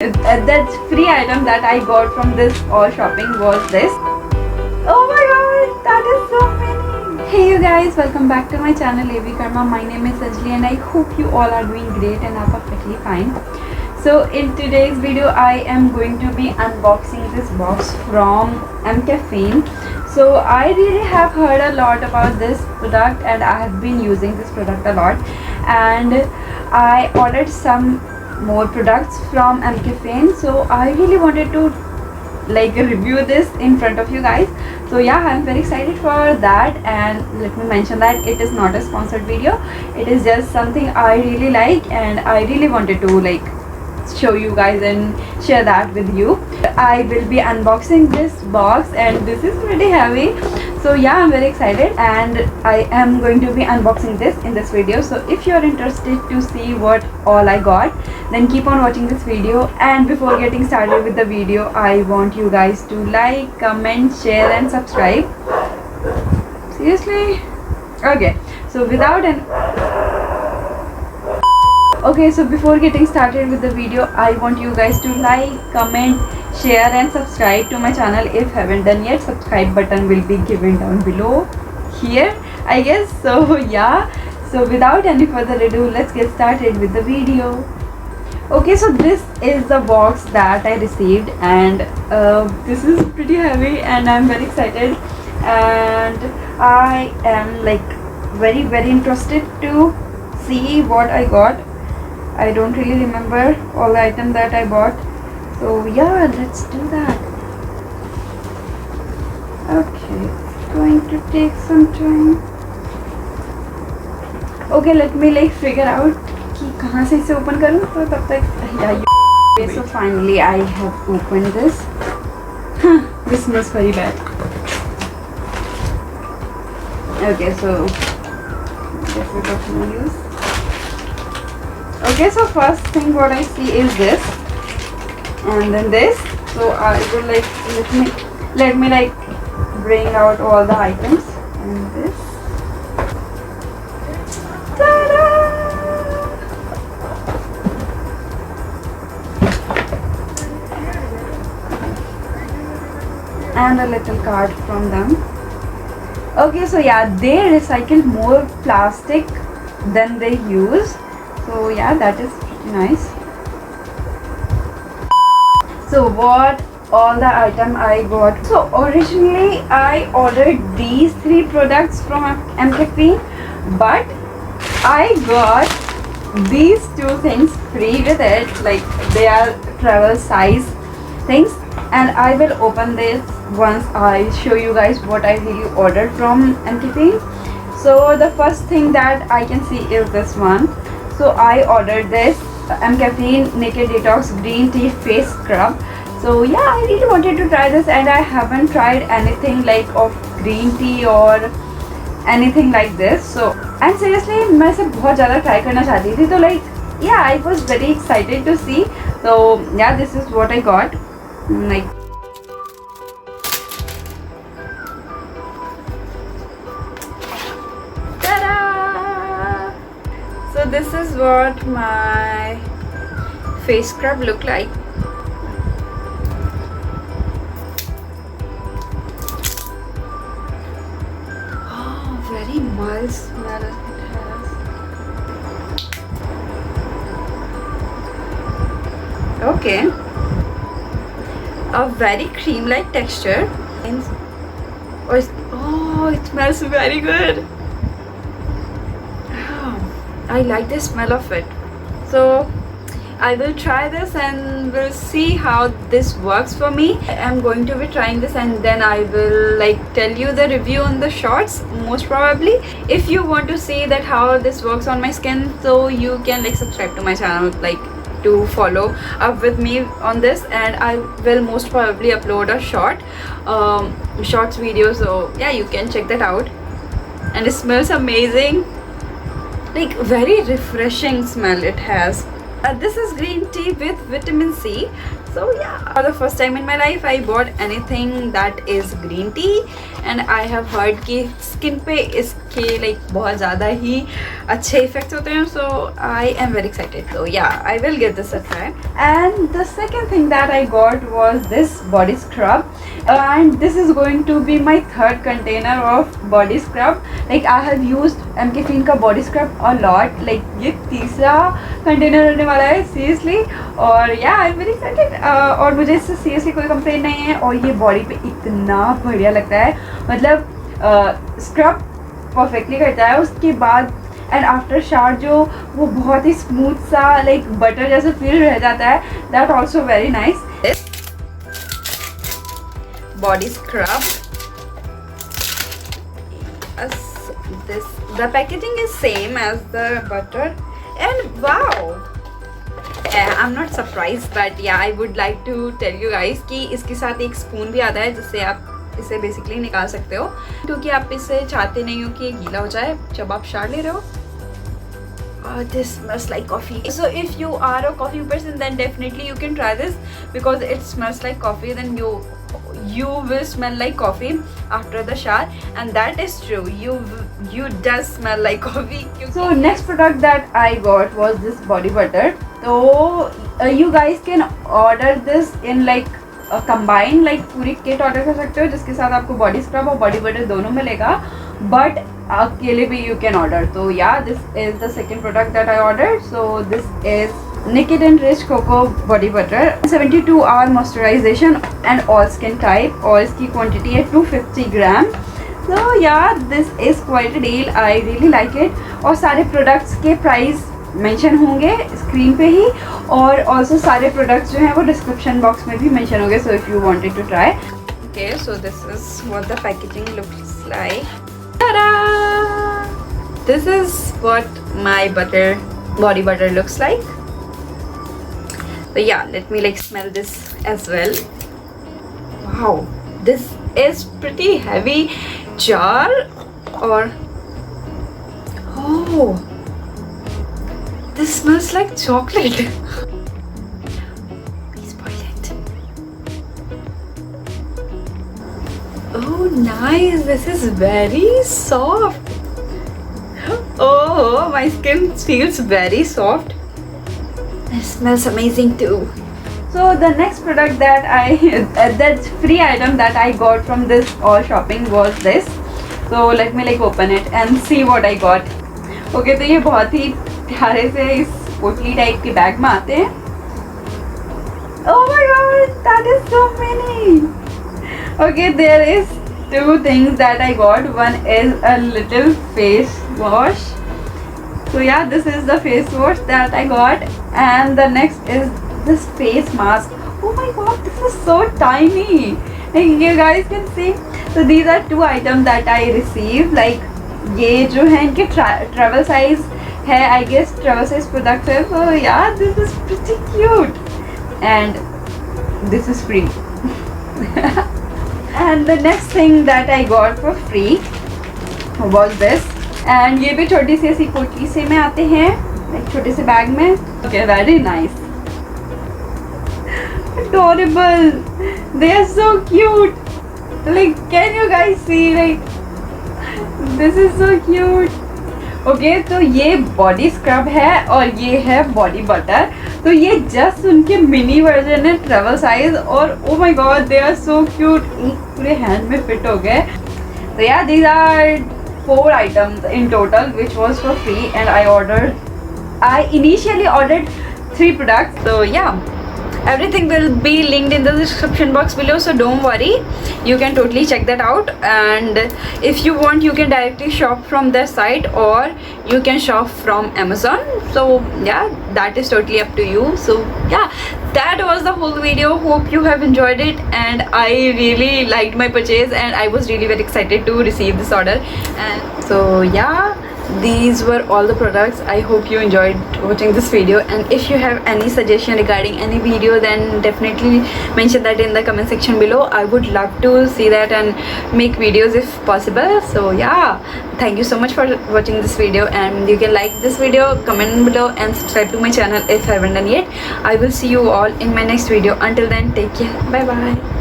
That free item that I got from this all shopping was this. Oh my god, that is so many. Hey you guys, welcome back to my channel AV Karma. My name is Anjali and I hope you all are doing great and are perfectly fine. So in today's video I am going to be unboxing this box from Mcaffeine. So I really have heard a lot about this product and I have been using this product a lot, and I ordered some more products from Mcaffeine, so I really wanted to review this in front of you guys. So yeah, I'm very excited for that, and let me mention that it is not a sponsored video. It is just something I really like and I really wanted to show you guys and share that with you. I will be unboxing this box and this is pretty heavy, so yeah, I'm very excited and I am going to be unboxing this in this video. So if you're interested to see what all I got, then keep on watching this video. And before getting started with the video, I want you guys to like, comment, share and subscribe. Seriously? Okay, so so before getting started with the video, I want you guys to like, comment, share and subscribe to my channel if haven't done yet. Subscribe button will be given down below here, I guess. So yeah, so without any further ado, let's get started with the video. Okay, so this is the box that I received, and this is pretty heavy and I'm very excited, and I am very interested to see what I got. I don't really remember all the items that I bought, so yeah, let's do that. Okay, it's going to take some time. Okay, let me figure out कि कहाँ से इसे open करूँ, तो तब तक yeah. So finally I have opened this. This smells very bad. Okay, so get rid of no use. Okay, so first thing what I see is this, and then this. So I will let me bring out all the items, and this. Ta-da! And a little card from them. Okay, so yeah, they recycle more plastic than they use. So yeah, that is pretty nice. So what all the item I got. So originally I ordered these 3 products from Mcaffeine, but I got these 2 things free with it. They are travel size things, and I will open this once I show you guys what I really ordered from Mcaffeine. So the first thing that I can see is this one. So I ordered this Mcaffeine Naked Detox Green Tea Face Scrub. So yeah, I really wanted to try this, and I haven't tried anything of green tea or anything like this. So and seriously, मैं इसे बहुत ज़्यादा try करना चाहती थी. So yeah, I was very excited to see. So yeah, this is what I got. So this is what my face scrub look like. Oh, very mild smell it has. Okay, a very cream-like texture. Oh, it smells very good. I like the smell of it, so I will try this and we'll see how this works for me. I'm going to be trying this and then I will tell you the review on the shorts, most probably. If you want to see that how this works on my skin, so you can subscribe to my channel to follow up with me on this, and I will most probably upload a shorts video, so yeah, you can check that out. And it smells amazing, very refreshing smell it has. This is green tea with vitamin C. So yeah, for the first time in my life I bought anything that is green tea, and I have heard कि skin पे इसके like बहुत ज़्यादा ही अच्छे effects होते हैं. So I am very excited. So yeah, I will give this a try. And the second thing that I got was this body scrub, and this is going to be my third container of body scrub. Like I have used Mcaffeine का body scrub a lot. Like ये तीसरा container होने वाला है seriously. और yeah, I'm very excited. और मुझे इससे seriously कोई complaint नहीं है. और ये body पे इतना बढ़िया लगता है. मतलब scrub perfectly करता है. उसके बाद एंड आफ्टर शावर जो वो बहुत ही स्मूथ सा लाइक बटर जैसा फील रह जाता है. That also very nice. Body scrub. This the packaging is same as the butter, and wow, I'm not surprised, but yeah, I would like to tell you guys कि इसके साथ एक spoon भी आता है जिससे आप इसे बेसिकली निकाल सकते हो, क्योंकि आप इसे चाहते नहीं हो कि ये गीला हो जाए जब आप शावर ले रहे हो. This smells like coffee. So if you are a coffee person, then definitely you can try this because it smells like coffee. Then you will smell like coffee after the shower, and that is true. You does smell like coffee. So next product that I got was this body butter. So you guys can order this in like combine, like पूरी kit order कर सकते हो जिसके साथ आपको body scrub और body butter दोनों मिलेगा. But अकेले भी you can order. So yeah, this is the second product that I ordered. So this is Naked and Rich Cocoa Body Butter, 72-hour moisturization and all skin type. और इसकी quantity है 250 ग्राम. So yeah, this is quite a deal. I really like it. और सारे products के price mention होंगे screen पे ही, और also सारे प्रोडक्ट्स जो हैं वो डिस्क्रिप्शन बॉक्स में भी मेंशन होंगे. So if you wanted to try. Okay, so this is what the packaging looks like. Ta-da! This is what my body butter looks like. So yeah, let me like smell this as well. Wow, this is pretty heavy jar. Or oh, this smells like chocolate. Please boil it. Oh, nice. This is very soft. Oh, my skin feels very soft. It smells amazing too. So the next product that that free item that I got from this all shopping was this. So let me like open it and see what I got. Okay, तो ये बहुत ही प्यारे से इस पोटली type के bag में आते हैं. Oh my god, that is so many. Okay, there is two things that I got. One is a little face wash. So yeah, this is the face wash that I got, and the next is this face mask. Oh my god, this is so tiny. Like you guys can see. So these are two items that I received. Like ये जो है इनके travel size है, I guess travel size product है. So yeah, this is pretty cute, and this is free. And the next thing that I got for free was this. And ये भी छोटी सी ऐसी पोटली से में आते हैं, एक छोटे से बैग में. Okay, very nice. Adorable. They are so cute. Like, can you guys see? Like, this is so cute. Okay, तो ये बॉडी स्क्रब है और ये है बॉडी बटर. तो ये जस्ट उनके मिनी वर्जन है, ट्रेवल साइज. और oh my god, they are so cute. पूरे हैंड में फिट हो गए. तो यार, these are 4 items in total, which was for free, and I initially ordered 3 products. So yeah, everything will be linked in the description box below, so don't worry, you can totally check that out. And if you want, you can directly shop from their site, or you can shop from Amazon. So yeah, that is totally up to you. So yeah, that was the whole video. Hope you have enjoyed it, and I really liked my purchase, and I was really very excited to receive this order. And so yeah, these were all the products. I hope you enjoyed watching this video, and if you have any suggestion regarding any video, then definitely mention that in the comment section below. I would love to see that and make videos if possible. So yeah, thank you so much for watching this video, and you can like this video, comment below, and subscribe to my channel if you haven't done yet. I will see you all in my next video. Until then, take care. Bye bye.